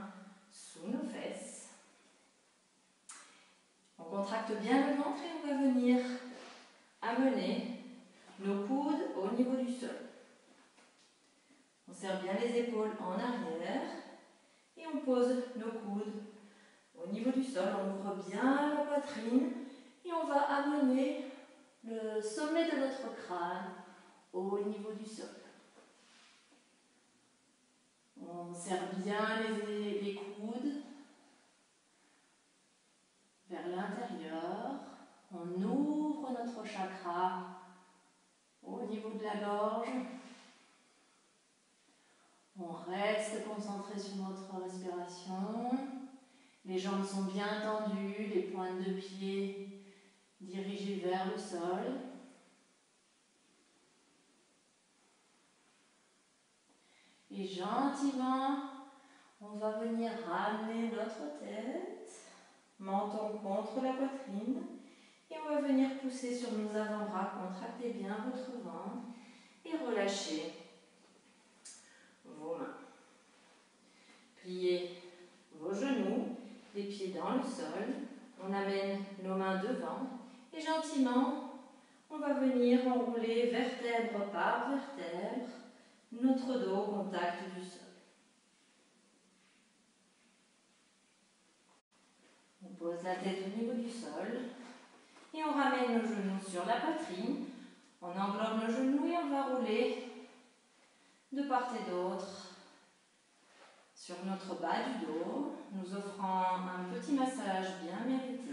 sous nos fesses. On contracte bien le ventre et on va venir amener nos coudes au niveau du sol. On serre bien les épaules en arrière et on pose nos coudes au niveau du sol. On ouvre bien la poitrine et on va amener le sommet de notre crâne au niveau du sol. On serre bien les coudes vers l'intérieur. On ouvre notre chakra au niveau de la gorge. On reste concentré sur notre respiration. Les jambes sont bien tendues, les pointes de pied dirigées vers le sol. Et gentiment, on va venir ramener notre tête, menton contre la poitrine. Et on va venir pousser sur nos avant-bras, contractez bien votre ventre. et relâchez vos mains. Pliez vos genoux, les pieds dans le sol. On amène nos mains devant et gentiment, on va venir enrouler vertèbre par vertèbre notre dos au contact du sol. On pose la tête au niveau du sol et on ramène nos genoux sur la poitrine. On englobe nos genoux et on va rouler de part et d'autre sur notre bas du dos, nous offrant un petit massage bien mérité.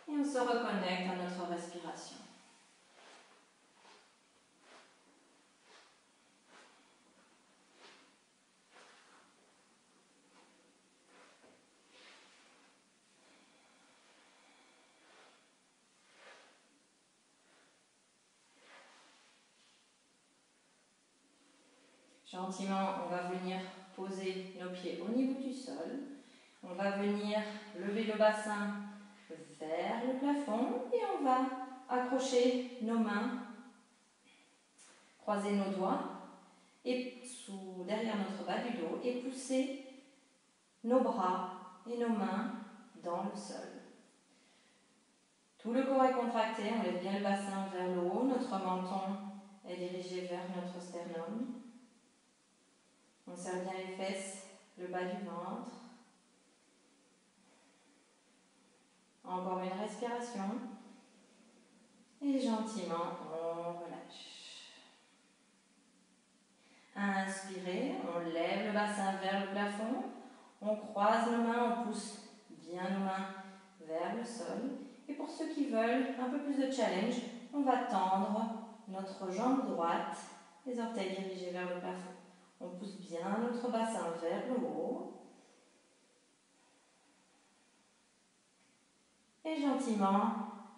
Et on se reconnecte à notre respiration. Gentiment, on va venir poser nos pieds au niveau du sol. On va venir lever le bassin vers le plafond et on va accrocher nos mains, croiser nos doigts et derrière notre bas du dos et pousser nos bras et nos mains dans le sol. Tout le corps est contracté, on lève bien le bassin vers le haut, notre menton est dirigé vers notre sternum. On serre bien les fesses, le bas du ventre. Encore une respiration. Et gentiment, on relâche. Inspirez, on lève le bassin vers le plafond. On croise nos mains, on pousse bien nos mains vers le sol. Et pour ceux qui veulent un peu plus de challenge, on va tendre notre jambe droite, les orteils dirigés vers le plafond. On pousse bien notre bassin vers le haut. Et gentiment,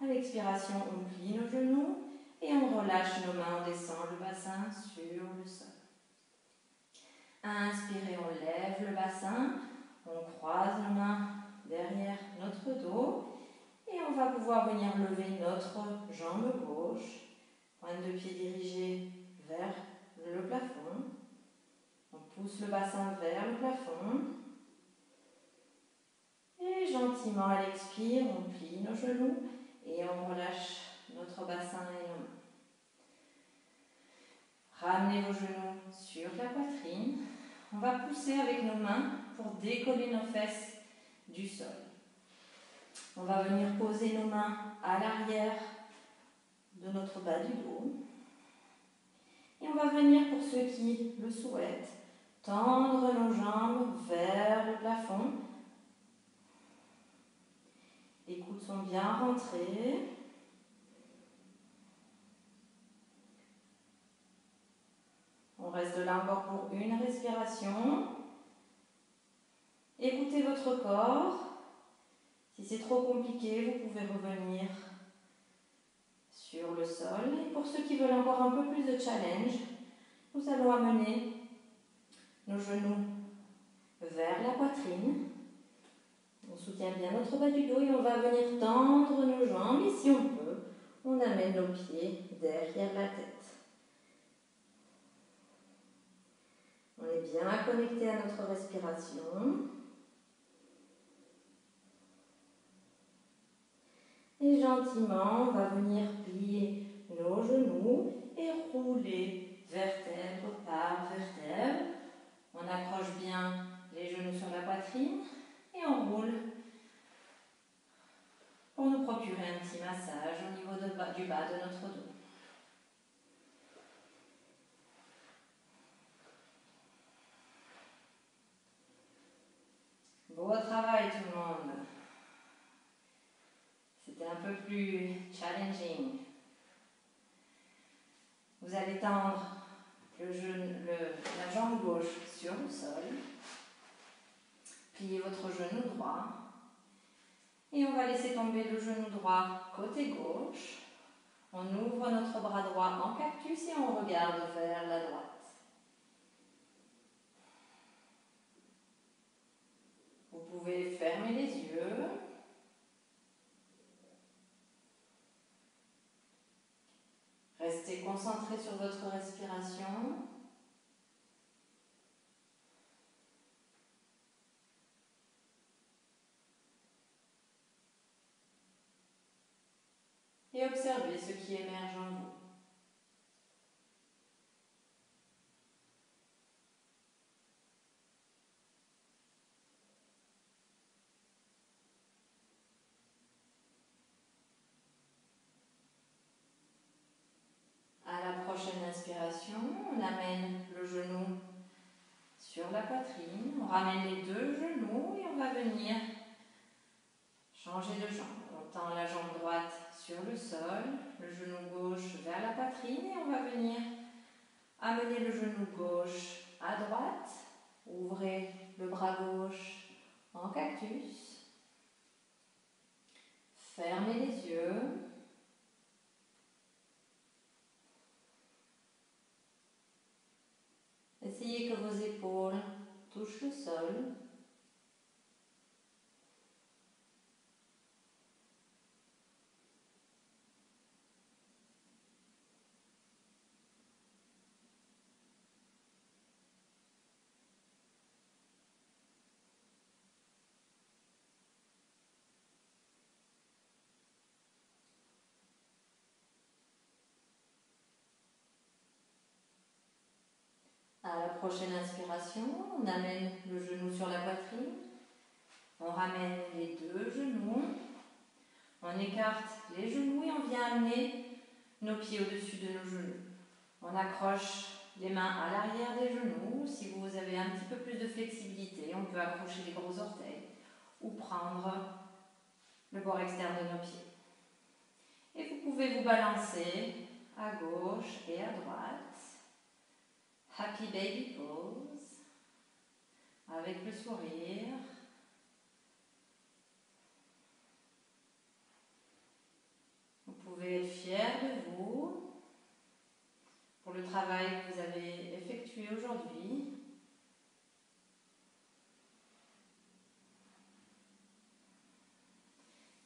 à l'expiration, on plie nos genoux et on relâche nos mains, on descend le bassin sur le sol. Inspirez, on lève le bassin, on croise nos mains derrière notre dos et on va pouvoir venir lever notre jambe gauche, pointe de pied dirigée vers le plafond. On pousse le bassin vers le plafond. Et gentiment, à l'expire, on plie nos genoux et on relâche notre bassin et nos mains. Ramenez vos genoux sur la poitrine. On va pousser avec nos mains pour décoller nos fesses du sol. On va venir poser nos mains à l'arrière de notre bas du dos. Et on va venir, pour ceux qui le souhaitent, tendre nos jambes vers le plafond. Les coudes sont bien rentrés. On reste là encore pour une respiration. Écoutez votre corps. Si c'est trop compliqué, vous pouvez revenir sur le sol. Et pour ceux qui veulent encore un peu plus de challenge, nous allons amener nos genoux vers la poitrine. On soutient bien notre bas du dos et on va venir tendre nos jambes. Et si on peut, on amène nos pieds derrière la tête. On est bien connecté à notre respiration. Et gentiment, on va venir plier nos genoux et rouler vertèbre par vertèbre. On accroche bien les genoux sur la poitrine et on roule pour nous procurer un petit massage au niveau du bas de notre dos. Beau travail tout le monde. C'était un peu plus challenging. Vous allez tendre la jambe gauche sur le sol. Pliez votre genou droit. Et on va laisser tomber le genou droit côté gauche. On ouvre notre bras droit en cactus et on regarde vers la droite. Vous pouvez fermer les yeux. Restez concentrez sur votre respiration. Et observez ce qui émerge en vous. À la prochaine inspiration, on amène le genou sur la poitrine, on ramène les deux genoux et on va venir changer de jambe. On tend la jambe droite sur le sol, le genou gauche vers la poitrine et on va venir amener le genou gauche à droite. Ouvrez le bras gauche en cactus. Fermez les yeux. Essayez que vos épaules touchent le sol. À la prochaine inspiration, on amène le genou sur la poitrine. On ramène les deux genoux. On écarte les genoux et on vient amener nos pieds au-dessus de nos genoux. On accroche les mains à l'arrière des genoux. Si vous avez un petit peu plus de flexibilité, on peut accrocher les gros orteils ou prendre le bord externe de nos pieds. Et vous pouvez vous balancer à gauche et à droite. Happy Baby Pose, avec le sourire. Vous pouvez être fier de vous pour le travail que vous avez effectué aujourd'hui.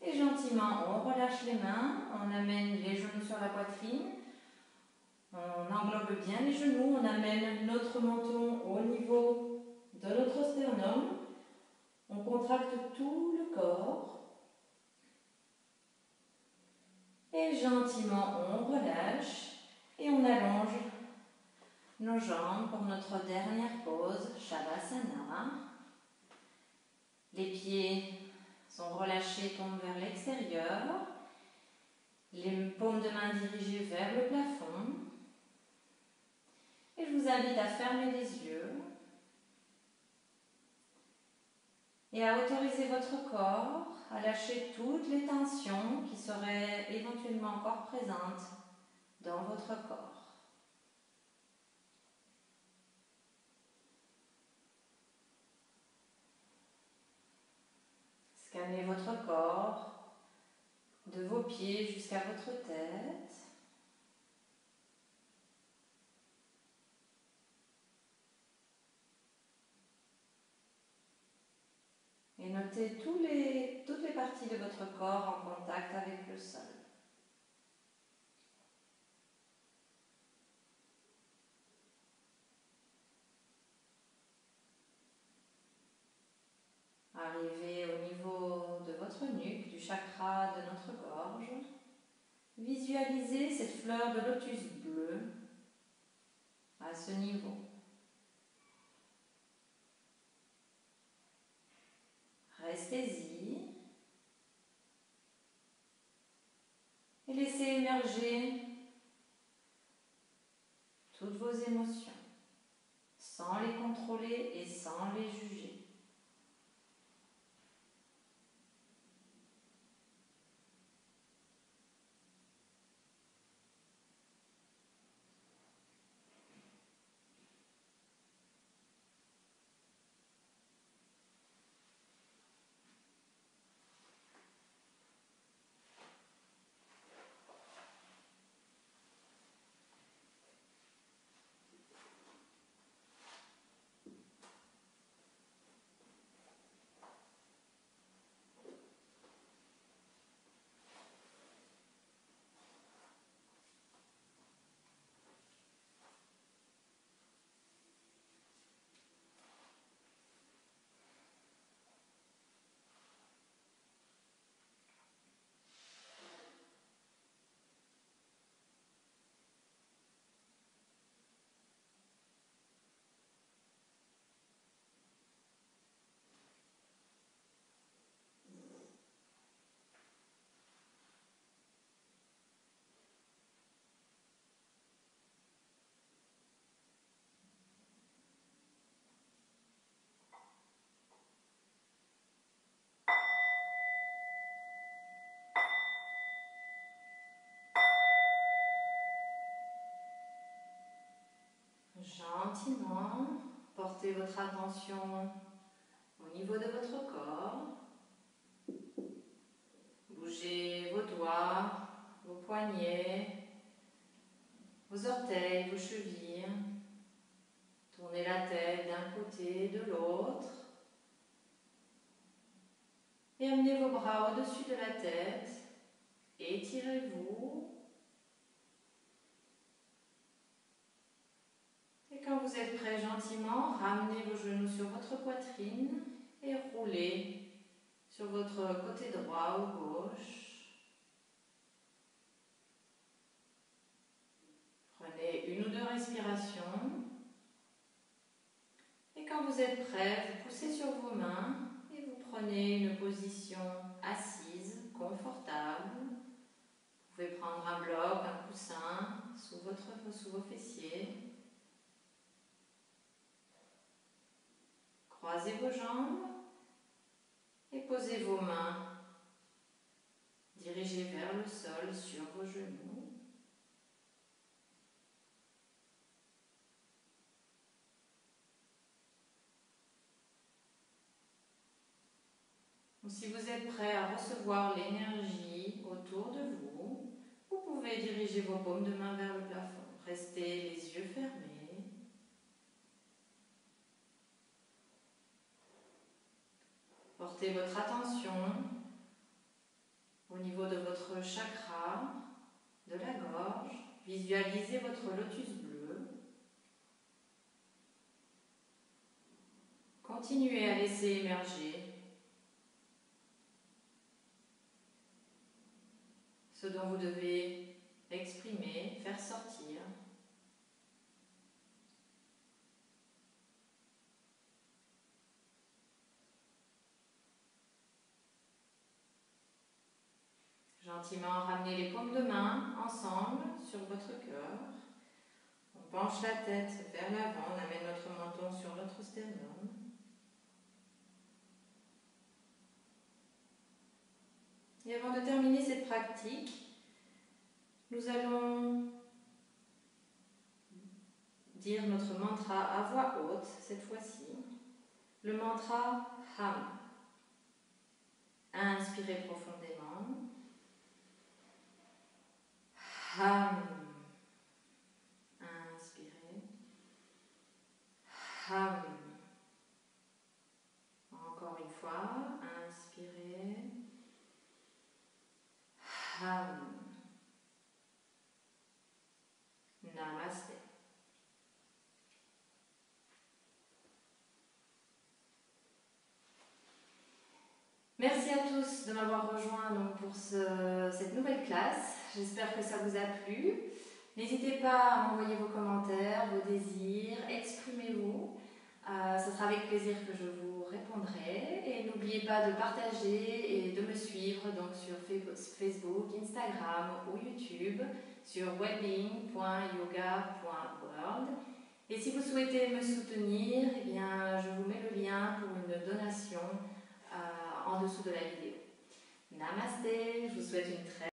Et gentiment, on relâche les mains, on amène les genoux sur la poitrine. On englobe bien les genoux, on amène notre menton au niveau de notre sternum. On contracte tout le corps. Et gentiment, on relâche et on allonge nos jambes pour notre dernière pause, Shavasana. Les pieds sont relâchés, tombent vers l'extérieur. Les paumes de main dirigées vers le plafond. Et je vous invite à fermer les yeux et à autoriser votre corps à lâcher toutes les tensions qui seraient éventuellement encore présentes dans votre corps. Scannez votre corps de vos pieds jusqu'à votre tête. Et notez toutes les parties de votre corps en contact avec le sol. Arrivez au niveau de votre nuque, du chakra de notre gorge. Visualisez cette fleur de lotus bleu à ce niveau. Restez-y et laissez émerger toutes vos émotions sans les contrôler et sans les juger. gentiment, portez votre attention au niveau de votre corps. Bougez vos doigts, vos poignets, vos orteils, vos chevilles. Tournez la tête d'un côté et de l'autre. Et amenez vos bras au-dessus de la tête. Étirez-vous. Et quand vous êtes prêt, gentiment, ramenez vos genoux sur votre poitrine et roulez sur votre côté droit ou gauche. Prenez une ou deux respirations. Et quand vous êtes prêt, vous poussez sur vos mains et vous prenez une position assise, confortable. Vous pouvez prendre un bloc, un coussin sous vos fessiers. Croisez vos jambes et posez vos mains. Dirigez vers le sol sur vos genoux. Si vous êtes prêt à recevoir l'énergie autour de vous, vous pouvez diriger vos paumes de main vers le plafond. Restez les yeux fermés. Portez votre attention au niveau de votre chakra, de la gorge. Visualisez votre lotus bleu. Continuez à laisser émerger ce dont vous devez exprimer, faire sortir. Gentiment ramenez les paumes de main ensemble sur votre cœur. On penche la tête vers l'avant, on amène notre menton sur notre sternum. Et avant de terminer cette pratique, nous allons dire notre mantra à voix haute cette fois-ci. Le mantra Ham. Inspirez profondément. Ham. Inspirez. Ham. Encore une fois. Inspirez. Ham. Namasté. Merci à tous de m'avoir rejoint donc, pour cette nouvelle classe. J'espère que ça vous a plu. N'hésitez pas à m'envoyer vos commentaires, vos désirs, exprimez-vous. Ce sera avec plaisir que je vous répondrai. Et n'oubliez pas de partager et de me suivre donc, sur Facebook, Instagram ou YouTube sur wellbeing.yoga.world. Et si vous souhaitez me soutenir, eh bien, je vous mets le lien pour une donation en dessous de la vidéo. Namasté, je vous souhaite une très